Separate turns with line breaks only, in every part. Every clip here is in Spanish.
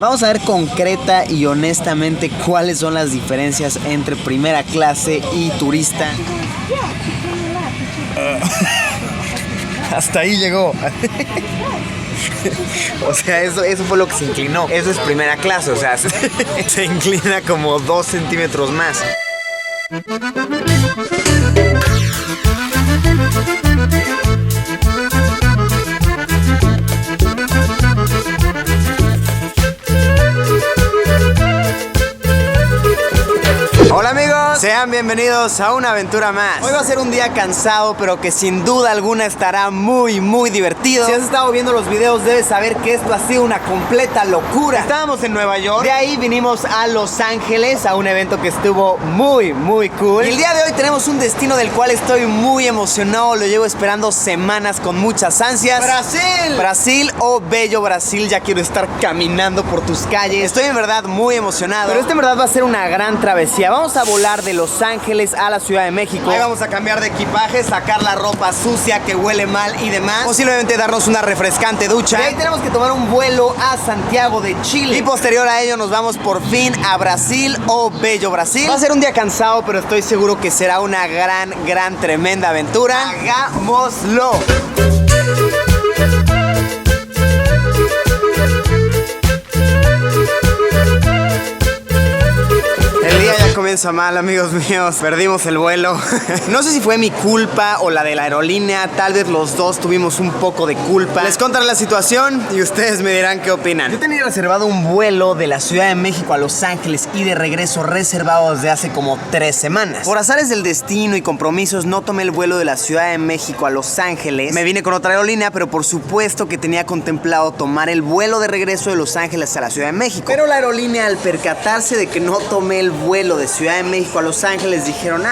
Vamos a ver concreta y honestamente cuáles son las diferencias entre primera clase y turista. Hasta ahí llegó. O sea, eso fue lo que se inclinó. Eso es primera clase, o sea, se inclina como 2 centímetros más. Hola amigos, sean bienvenidos a una aventura más. Hoy va a ser un día cansado, pero que sin duda alguna estará muy divertido. Si has estado viendo los videos debes saber que esto ha sido una completa locura. Estábamos en Nueva York, de ahí vinimos a Los Ángeles a un evento que estuvo muy cool. Y el día de hoy tenemos un destino del cual estoy muy emocionado, lo llevo esperando semanas con muchas ansias. Brasil o bello Brasil, ya quiero estar caminando por tus calles. Estoy en verdad muy emocionado, pero en verdad va a ser una gran travesía. Vamos a volar de Los Ángeles a la Ciudad de México. Ahí vamos a cambiar de equipaje, sacar la ropa sucia que huele mal y demás. Posiblemente darnos una refrescante ducha. Y ahí tenemos que tomar un vuelo a Santiago de Chile. Y posterior a ello nos vamos por fin a Brasil o bello Brasil. Va a ser un día cansado, pero estoy seguro que será una gran, tremenda aventura. ¡Hagámoslo! Comienza mal, amigos míos. Perdimos el vuelo. No sé si fue mi culpa o la de la aerolínea. Tal vez los dos tuvimos un poco de culpa. Les contaré la situación y ustedes me dirán qué opinan. Yo tenía reservado un vuelo de la Ciudad de México a Los Ángeles y de regreso reservado desde hace como 3 semanas. Por azares del destino y compromisos no tomé el vuelo de la Ciudad de México a Los Ángeles. Me vine con otra aerolínea, pero por supuesto que tenía contemplado tomar el vuelo de regreso de Los Ángeles a la Ciudad de México. Pero la aerolínea, al percatarse de que no tomé el vuelo de Ciudad de México a Los Ángeles, dijeron,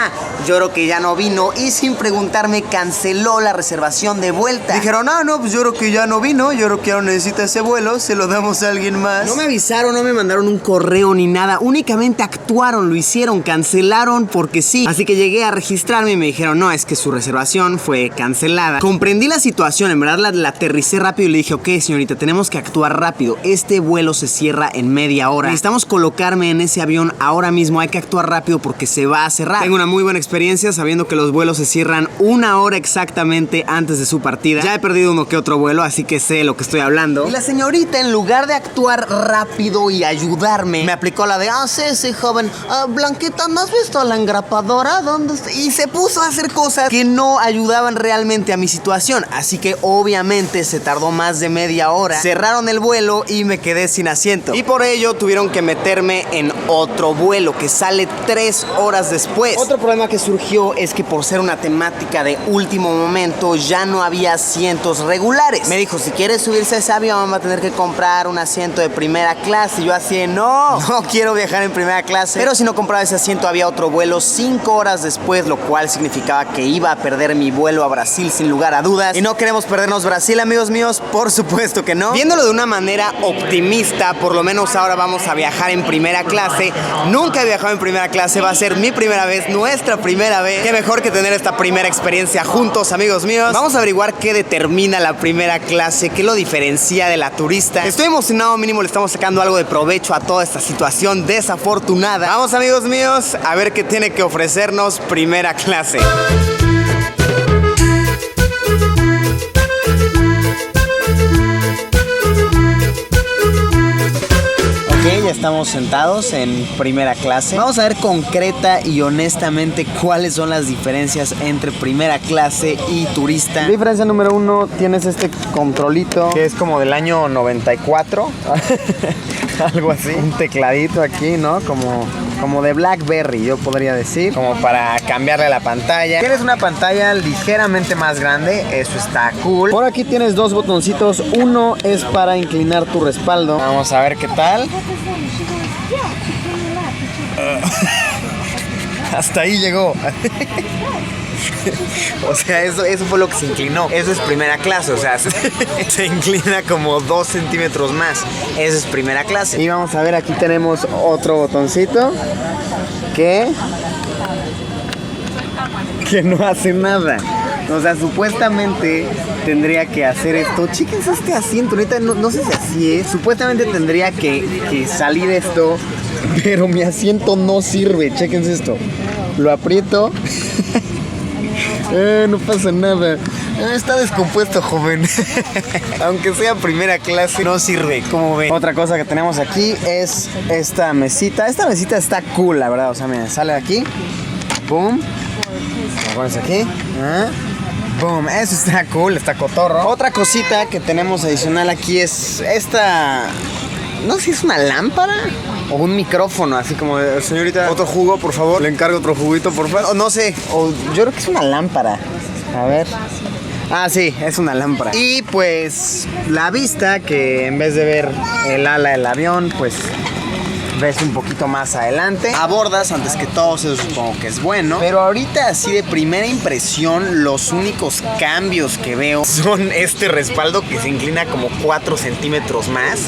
yo creo que ya no vino, y sin preguntarme canceló la reservación de vuelta. Dijeron, no, pues yo creo que ya no vino, yo creo que ya no necesita ese vuelo, se lo damos a alguien más. No me avisaron, no me mandaron un correo ni nada, únicamente actuaron, lo hicieron, cancelaron porque sí. Así que llegué a registrarme y me dijeron, no, es que su reservación fue cancelada. Comprendí la situación, en verdad la aterricé rápido y le dije, ok señorita, tenemos que actuar rápido, este vuelo se cierra en media hora, necesitamos colocarme en ese avión ahora mismo, hay que actuar rápido porque se va a cerrar. Tengo una muy buena experiencia sabiendo que los vuelos se cierran 1 hora exactamente antes de su partida. Ya he perdido uno que otro vuelo, así que sé lo que estoy hablando. Y la señorita, en lugar de actuar rápido y ayudarme, me aplicó la de, sí, joven, Blanquita, ¿no has visto a la engrapadora? ¿Dónde está? Y se puso a hacer cosas que no ayudaban realmente a mi situación. Así que obviamente se tardó más de media hora. Cerraron el vuelo y me quedé sin asiento. Y por ello tuvieron que meterme en otro vuelo que sale 3 horas después. Otro problema que surgió es que por ser una temática de último momento ya no había asientos regulares. Me dijo, si quieres subirse a ese avión va a tener que comprar un asiento de primera clase. Y yo así, no quiero viajar en primera clase. Pero si no compraba ese asiento había otro vuelo 5 horas después, lo cual significaba que iba a perder mi vuelo a Brasil sin lugar a dudas. Y no queremos perdernos Brasil, amigos míos, por supuesto que no. Viéndolo de una manera optimista, por lo menos ahora vamos a viajar en primera clase. Nunca he viajado en primera clase, va a ser mi primera vez, nuestra primera vez. Qué mejor que tener esta primera experiencia juntos, amigos míos. Vamos a averiguar qué determina la primera clase, qué lo diferencia de la turista. Estoy emocionado, mínimo le estamos sacando algo de provecho a toda esta situación desafortunada. Vamos, amigos míos, a ver qué tiene que ofrecernos primera clase. Ya estamos sentados en primera clase. Vamos a ver concreta y honestamente cuáles son las diferencias entre primera clase y turista. Diferencia número 1, tienes este controlito que es como del año 94. Algo así. Un tecladito aquí, ¿no? Como de BlackBerry, yo podría decir. Como para cambiarle la pantalla. Tienes una pantalla ligeramente más grande, eso está cool. Por aquí tienes 2 botoncitos. Uno es para inclinar tu respaldo. Vamos a ver qué tal. Hasta ahí llegó. O sea, eso fue lo que se inclinó. Eso es primera clase, o sea, se inclina como 2 centímetros más. Eso es primera clase. Y vamos a ver, aquí tenemos otro botoncito que no hace nada. O sea, supuestamente tendría que hacer esto. Chéquense este asiento, neta, no sé si así es. Supuestamente tendría que salir esto, pero mi asiento no sirve. Chéquense esto. Lo aprieto. No pasa nada. Está descompuesto, joven. Aunque sea primera clase, no sirve, como ven. Otra cosa que tenemos aquí es esta mesita. Esta mesita está cool, la verdad. O sea, mira, sale aquí. Boom. Lo pones aquí. Boom. Eso está cool, está cotorro. Otra cosita que tenemos adicional aquí es esta... No sé si es una lámpara o un micrófono, así como, señorita, otro jugo, por favor. Le encargo otro juguito, por favor. O no sé, o yo creo que es una lámpara. A ver. Ah, sí, es una lámpara. Y pues la vista, que en vez de ver el ala del avión, pues ves un poquito más adelante. Abordas antes que todo, eso supongo que es bueno. Pero ahorita, así de primera impresión, los únicos cambios que veo son este respaldo que se inclina como 4 centímetros más.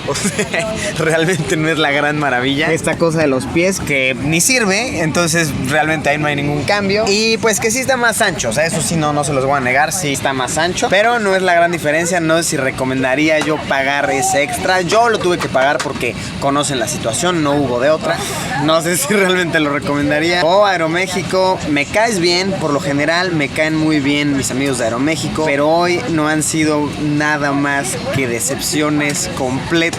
O sea, realmente no es la gran maravilla. Esta cosa de los pies que ni sirve, entonces realmente ahí no hay ningún cambio. Y pues que sí está más ancho, o sea, eso sí no se los voy a negar, sí está más ancho, pero no es la gran diferencia. No sé si recomendaría yo pagar ese extra. Yo lo tuve que pagar porque conocen la situación, no hubo de otra. No sé si realmente lo recomendaría. Aeroméxico, me caes bien, por lo general me caen muy bien mis amigos de Aeroméxico, pero hoy no han sido nada más que decepciones completas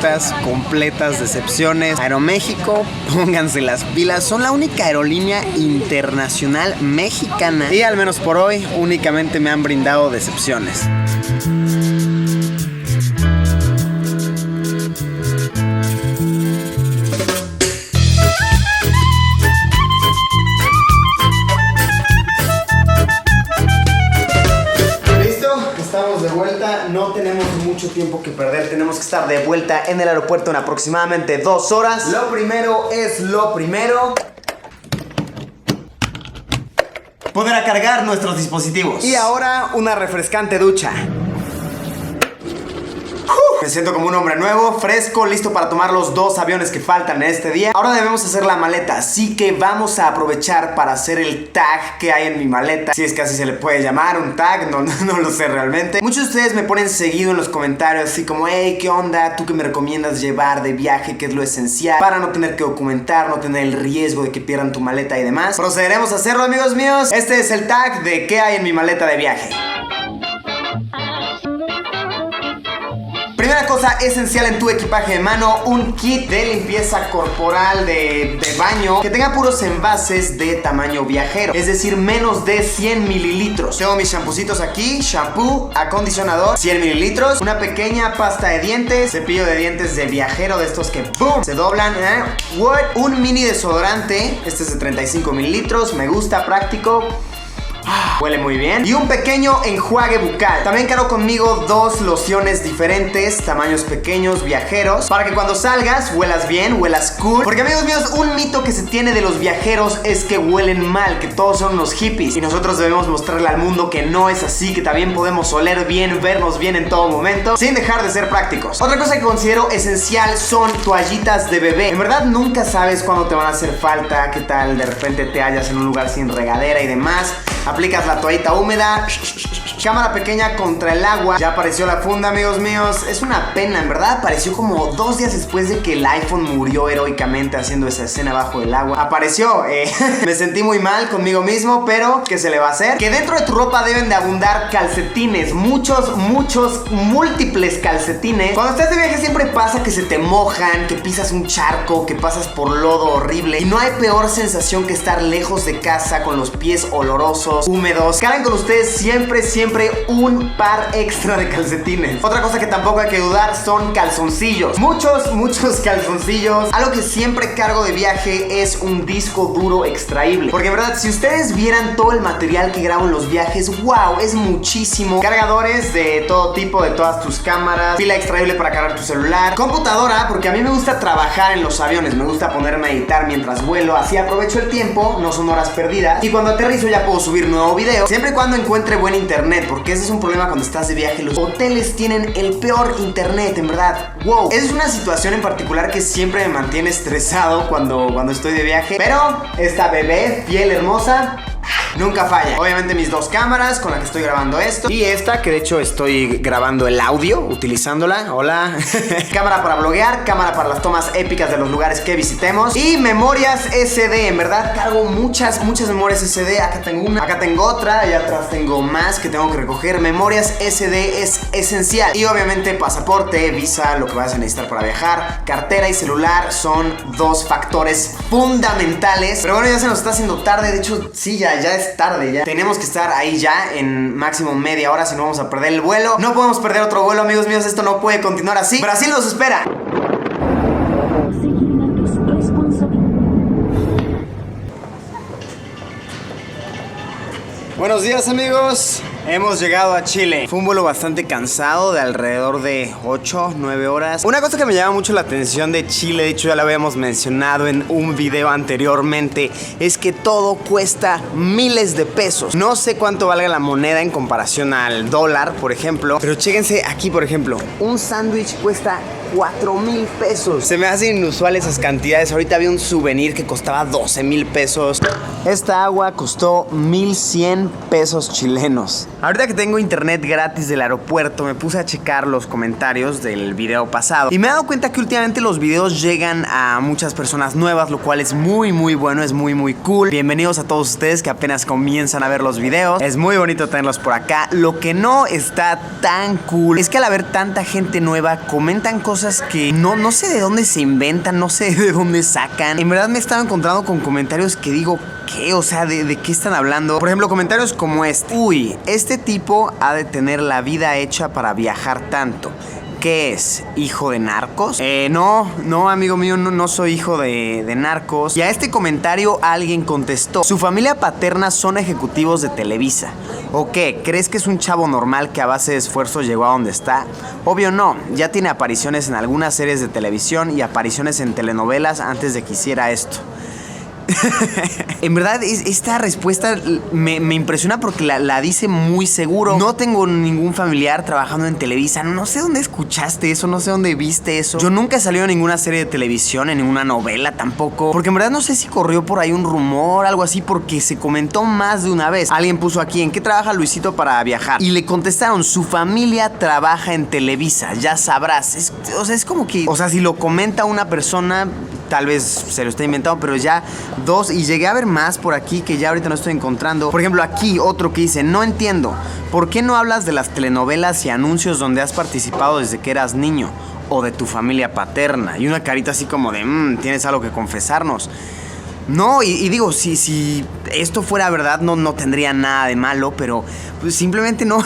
decepciones. Aeroméxico, pónganse las pilas, son la única aerolínea internacional mexicana y al menos por hoy únicamente me han brindado decepciones. Estamos de vuelta, no tenemos mucho tiempo que perder, tenemos que estar de vuelta en el aeropuerto en aproximadamente 2 horas. Lo primero es lo primero: poder cargar nuestros dispositivos. Y ahora una refrescante ducha. Me siento como un hombre nuevo, fresco, listo para tomar los 2 aviones que faltan en este día. Ahora debemos hacer la maleta, así que vamos a aprovechar para hacer el tag que hay en mi maleta. Si es que así se le puede llamar, un tag, no lo sé realmente. Muchos de ustedes me ponen seguido en los comentarios así como: hey, ¿qué onda? ¿Tú qué me recomiendas llevar de viaje? ¿Qué es lo esencial para no tener que documentar, no tener el riesgo de que pierdan tu maleta y demás? Procederemos a hacerlo, amigos míos. Este es el tag de qué hay en mi maleta de viaje. Primera cosa esencial en tu equipaje de mano: un kit de limpieza corporal de baño que tenga puros envases de tamaño viajero, es decir, menos de 100 mililitros. Tengo mis champucitos aquí: shampoo, acondicionador, 100 mililitros, una pequeña pasta de dientes, cepillo de dientes de viajero, de estos que ¡boom! Se doblan, un mini desodorante, este es de 35 mililitros, me gusta, práctico. Huele muy bien. Y un pequeño enjuague bucal. También cargo conmigo 2 lociones diferentes, tamaños pequeños, viajeros, para que cuando salgas huelas bien, huelas cool. Porque, amigos míos, un mito que se tiene de los viajeros es que huelen mal, que todos son unos hippies. Y nosotros debemos mostrarle al mundo que no es así, que también podemos oler bien, vernos bien en todo momento, sin dejar de ser prácticos. Otra cosa que considero esencial son toallitas de bebé. En verdad nunca sabes cuándo te van a hacer falta. ¿Qué tal de repente te hallas en un lugar sin regadera y demás? Aplicas la toallita húmeda, cámara pequeña contra el agua. Ya apareció la funda, amigos míos. Es una pena, en verdad apareció como 2 días después de que el iPhone murió heroicamente haciendo esa escena bajo el agua. Apareció, me sentí muy mal conmigo mismo, pero ¿qué se le va a hacer? Que dentro de tu ropa deben de abundar calcetines. Muchos, múltiples calcetines. Cuando estás de viaje siempre pasa que se te mojan, que pisas un charco, que pasas por lodo horrible. Y no hay peor sensación que estar lejos de casa con los pies olorosos, húmedos. Carguen con ustedes siempre un par extra de calcetines. Otra cosa que tampoco hay que dudar son calzoncillos. Muchos calzoncillos. Algo que siempre cargo de viaje es un disco duro extraíble. Porque en verdad, si ustedes vieran todo el material que grabo en los viajes, wow, es muchísimo. Cargadores de todo tipo, de todas tus cámaras, pila extraíble para cargar tu celular, computadora, porque a mí me gusta trabajar en los aviones, me gusta ponerme a editar mientras vuelo, así aprovecho el tiempo, no son horas perdidas, y cuando aterrizo ya puedo subir nuevo video, siempre y cuando encuentre buen internet, porque ese es un problema cuando estás de viaje. Los hoteles tienen el peor internet, en verdad. Wow, esa es una situación en particular que siempre me mantiene estresado cuando estoy de viaje. Pero esta bebé, piel hermosa, nunca falla. Obviamente mis dos cámaras con las que estoy grabando esto. Y esta, que de hecho estoy grabando el audio utilizándola. Hola. Cámara para bloguear, cámara para las tomas épicas de los lugares que visitemos. Y memorias SD. En verdad cargo muchas memorias SD. Acá tengo una, acá tengo otra. Allá atrás tengo más que tengo que recoger. Memorias SD es esencial. Y obviamente pasaporte, visa, lo que vas a necesitar para viajar, cartera y celular son dos factores fundamentales. Pero bueno, ya se nos está haciendo tarde. De hecho, sí, ya es tarde. Ya tenemos que estar ahí ya en máximo media hora, si no vamos a perder el vuelo. No podemos perder otro vuelo, amigos míos. Esto no puede continuar así. Brasil nos espera. Buenos días, amigos. Hemos llegado a Chile. Fue un vuelo bastante cansado, de alrededor de 8, 9 horas. Una cosa que me llama mucho la atención de Chile, de hecho ya lo habíamos mencionado en un video anteriormente, es que todo cuesta miles de pesos. No sé cuánto valga la moneda en comparación al dólar, por ejemplo, pero chéquense aquí, por ejemplo, un sándwich cuesta 4,000 pesos. Se me hacen inusuales esas cantidades. Ahorita había un souvenir que costaba 12,000 pesos. Esta agua costó 1,100 pesos chilenos. Ahorita que tengo internet gratis del aeropuerto, me puse a checar los comentarios del video pasado y me he dado cuenta que últimamente los videos llegan a muchas personas nuevas, lo cual es muy bueno, es muy cool. Bienvenidos a todos ustedes que apenas comienzan a ver los videos. Es muy bonito tenerlos por acá. Lo que no está tan cool es que al haber tanta gente nueva comentan cosas que no sé de dónde se inventan, no sé de dónde sacan. En verdad me he estado encontrando con comentarios que digo, ¿qué? O sea, ¿de qué están hablando? Por ejemplo, comentarios como este. Uy, este tipo ha de tener la vida hecha para viajar tanto. ¿Qué es? ¿Hijo de narcos? No, amigo mío, no soy hijo de narcos. Y a este comentario alguien contestó: su familia paterna son ejecutivos de Televisa. ¿O qué? ¿Crees que es un chavo normal que a base de esfuerzo llegó a donde está? Obvio no, ya tiene apariciones en algunas series de televisión y apariciones en telenovelas antes de que hiciera esto. En verdad, esta respuesta me impresiona porque la dice muy seguro. No tengo ningún familiar trabajando en Televisa. No sé dónde escuchaste eso, no sé dónde viste eso. Yo nunca he salido en ninguna serie de televisión, en ninguna novela tampoco. Porque en verdad no sé si corrió por ahí un rumor, algo así, porque se comentó más de una vez. Alguien puso aquí: ¿en qué trabaja Luisito para viajar? Y le contestaron: su familia trabaja en Televisa, ya sabrás. O sea, es como que, o sea, si lo comenta una persona, tal vez se lo está inventando, pero ya dos, y llegué a ver más por aquí que ya ahorita no estoy encontrando. Por ejemplo, aquí otro que dice: no entiendo, ¿por qué no hablas de las telenovelas y anuncios donde has participado desde que eras niño? O de tu familia paterna. Y una carita así como de, ¿tienes algo que confesarnos? No, y digo, si esto fuera verdad, no tendría nada de malo, pero pues simplemente no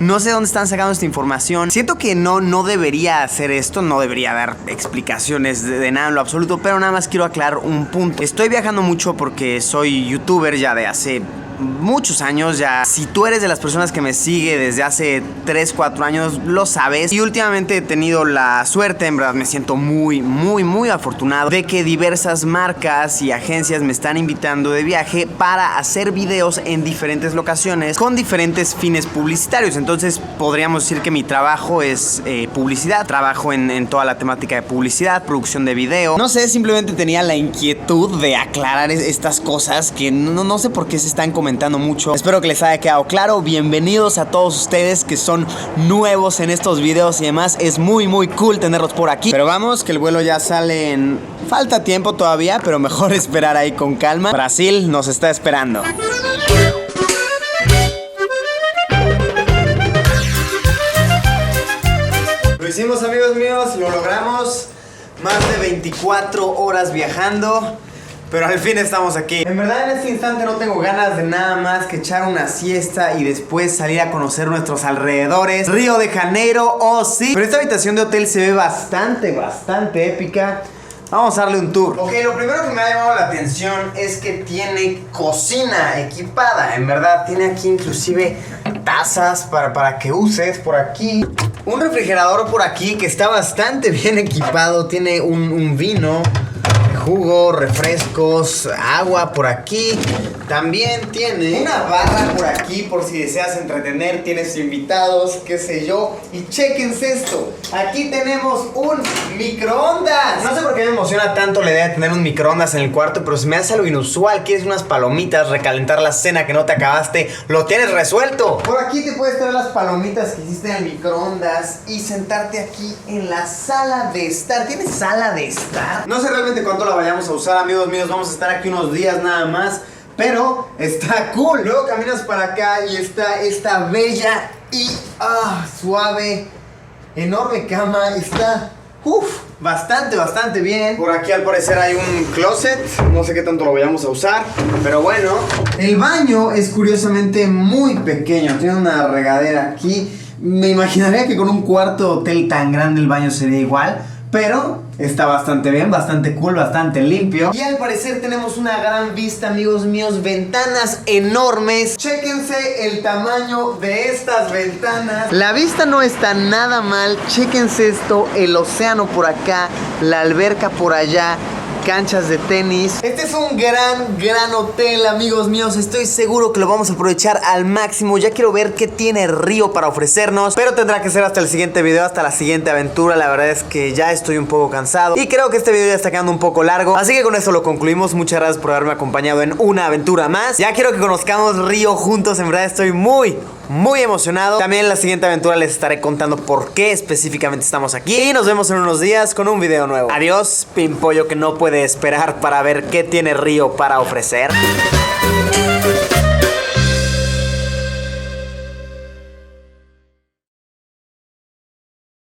no sé dónde están sacando esta información. Siento que no debería hacer esto, no debería dar explicaciones de nada en lo absoluto, pero nada más quiero aclarar un punto. Estoy viajando mucho porque soy youtuber ya de hace muchos años ya. Si tú eres de las personas que me sigue desde hace 3, 4 años, lo sabes. Y últimamente he tenido la suerte, en verdad me siento muy afortunado, de que diversas marcas y agencias me están invitando de viaje para hacer videos en diferentes locaciones con diferentes fines publicitarios. Entonces podríamos decir que mi trabajo es publicidad. Trabajo en toda la temática de publicidad, producción de video. No sé, simplemente tenía la inquietud de aclarar estas cosas que no sé por qué se están comentando mucho. Espero que les haya quedado claro. Bienvenidos a todos ustedes que son nuevos en estos videos y demás. Es muy cool tenerlos por aquí. Pero vamos, que el vuelo ya sale en... falta tiempo todavía, pero mejor esperar ahí con calma. Brasil nos está esperando. Lo hicimos, amigos míos, lo logramos. Más de 24 horas viajando, pero al fin estamos aquí. En verdad en este instante no tengo ganas de nada más que echar una siesta y después salir a conocer nuestros alrededores. Río de Janeiro, oh sí. Pero esta habitación de hotel se ve bastante épica. Vamos a darle un tour. Ok, lo primero que me ha llamado la atención es que tiene cocina equipada. En verdad, tiene aquí inclusive tazas para que uses por aquí. Un refrigerador por aquí que está bastante bien equipado. Tiene un vino, jugo, refrescos, agua por aquí. También tiene una barra por aquí por si deseas entretener, tienes invitados, qué sé yo. Y chéquense esto, aquí tenemos un microondas. No sé por qué qué me emociona tanto la idea de tener un microondas en el cuarto, pero se me hace algo inusual. Quieres unas palomitas, recalentar la cena que no te acabaste, lo tienes resuelto. Por aquí te puedes traer las palomitas que hiciste en el microondas y sentarte aquí en la sala de estar. ¿Tienes sala de estar? No sé realmente cuánto la vayamos a usar, amigos míos. Vamos a estar aquí unos días nada más, pero está cool. Luego caminas para acá y está esta bella y suave, enorme cama. Está bastante bien. Por aquí al parecer hay un closet. No sé qué tanto lo vayamos a usar, pero bueno. El baño es curiosamente muy pequeño. Tiene una regadera aquí. Me imaginaría que con un cuarto hotel tan grande el baño sería igual, pero está bastante bien, bastante cool, bastante limpio. Y al parecer tenemos una gran vista, amigos míos. Ventanas enormes. Chéquense el tamaño de estas ventanas. La vista no está nada mal. Chéquense esto, el océano por acá, la alberca por allá, canchas de tenis. Este es un gran hotel, amigos míos. Estoy seguro que lo vamos a aprovechar al máximo. Ya quiero ver qué tiene Río para ofrecernos, pero tendrá que ser hasta el siguiente video, hasta la siguiente aventura. La verdad es que ya estoy un poco cansado y creo que este video ya está quedando un poco largo, así que con esto lo concluimos. Muchas gracias por haberme acompañado en una aventura más. Ya quiero que conozcamos Río juntos. En verdad estoy muy emocionado. También en la siguiente aventura les estaré contando por qué específicamente estamos aquí. Y nos vemos en unos días con un video nuevo. Adiós, pimpollo que no puede esperar para ver qué tiene Río para ofrecer.